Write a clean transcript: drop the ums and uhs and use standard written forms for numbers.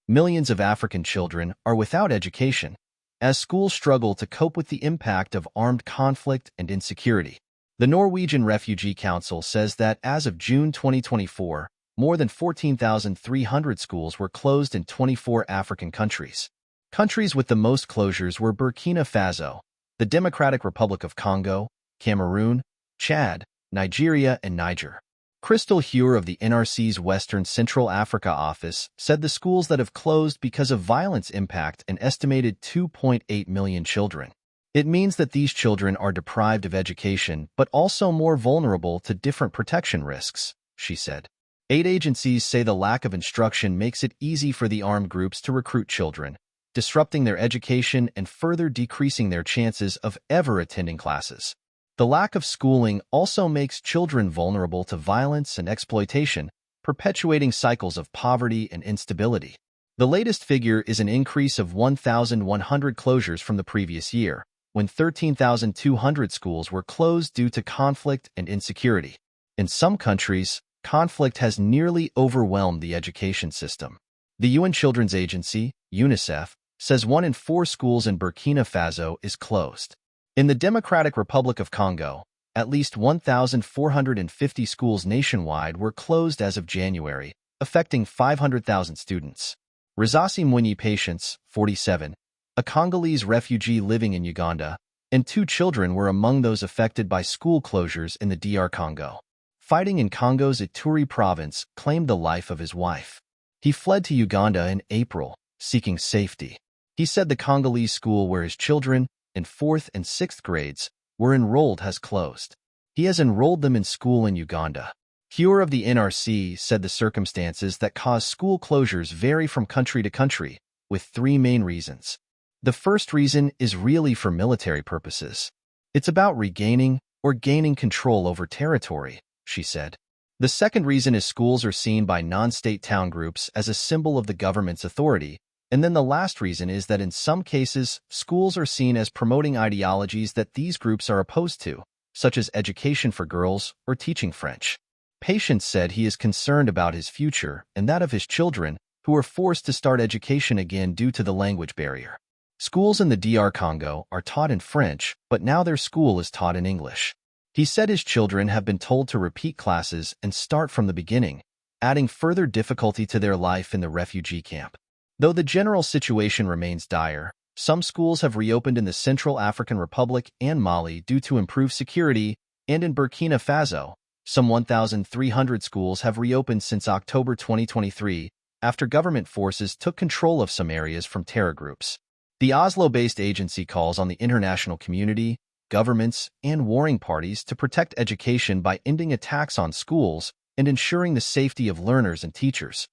millions of African children are without education, as schools struggle to cope with the impact of armed conflict and insecurity. The Norwegian Refugee Council says that as of June 2024, more than 14,300 schools were closed in 24 African countries. Countries with the most closures were Burkina Faso, the Democratic Republic of Congo, Cameroon, Chad, Nigeria, and Niger. Crystal Hure of the NRC's Western Central Africa office said the schools that have closed because of violence impact an estimated 2.8 million children. It means that these children are deprived of education but also more vulnerable to different protection risks, she said. Aid agencies say the lack of instruction makes it easy for the armed groups to recruit children, disrupting their education and further decreasing their chances of ever attending classes. The lack of schooling also makes children vulnerable to violence and exploitation, perpetuating cycles of poverty and instability. The latest figure is an increase of 1,100 closures from the previous year, when 13,200 schools were closed due to conflict and insecurity. In some countries, conflict has nearly overwhelmed the education system. The UN Children's Agency, UNICEF, says 1 in 4 schools in Burkina Faso is closed. In the Democratic Republic of Congo, at least 1,450 schools nationwide were closed as of January, affecting 500,000 students. Rizasi Mwinyi Patience, 47, a Congolese refugee living in Uganda, and 2 children were among those affected by school closures in the DR Congo. Fighting in Congo's Ituri province claimed the life of his wife. He fled to Uganda in April, seeking safety. He said the Congolese school where his children, in 4th and 6th grades, were enrolled has closed. He has enrolled them in school in Uganda. Hure of the NRC said the circumstances that cause school closures vary from country to country, with 3 main reasons. The first reason is really for military purposes. It's about regaining or gaining control over territory, she said. The second reason is schools are seen by non-state town groups as a symbol of the government's authority, and then the last reason is that in some cases, schools are seen as promoting ideologies that these groups are opposed to, such as education for girls or teaching French. Patience said he is concerned about his future and that of his children, who are forced to start education again due to the language barrier. Schools in the DR Congo are taught in French, but now their school is taught in English. He said his children have been told to repeat classes and start from the beginning, adding further difficulty to their life in the refugee camp. Though the general situation remains dire, some schools have reopened in the Central African Republic and Mali due to improved security, and in Burkina Faso, some 1,300 schools have reopened since October 2023 after government forces took control of some areas from terror groups. The Oslo-based agency calls on the international community, governments, and warring parties to protect education by ending attacks on schools and ensuring the safety of learners and teachers.